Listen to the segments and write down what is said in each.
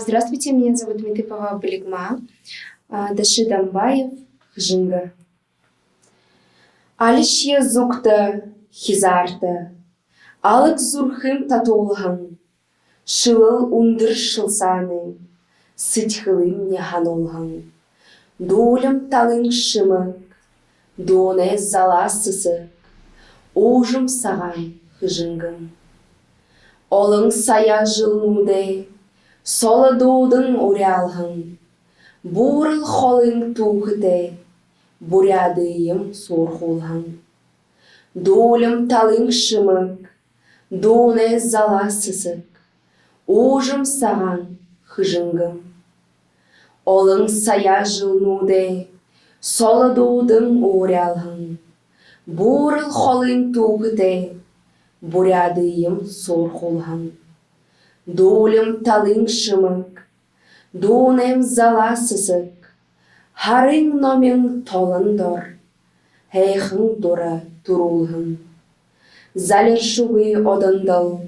Здравствуйте, меня зовут Митыпова Былигма, Даши Дамбаев, Хжинга. Алишье зукта, хизарта, алык зурхым татолхам, шылыл ундыр шылсаны, сытхылым неханолхам. Долем талың шымык, доне заласысык, ожым саған хжингым. Олың сая жылнуде, солы доудың орялхым, бурыл холың тухыте, бурядыйым сорхолхым. Долем талың шымык, доне заласысык, ожым саған хжингым. Олың сая жылнуде, солы доудың орялхым, бурыл холың тухыте, бурядыйым сорхолхым. Долем талың шымык, донем заласысык, харың номен толындор, хэйхың дора турулхым. Залер шугы одындыл,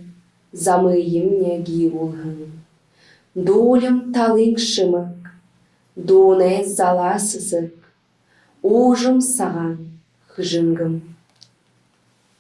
замыйым неги улхым. Долем талың шымык, доне заласысык, ожым саған хжингым.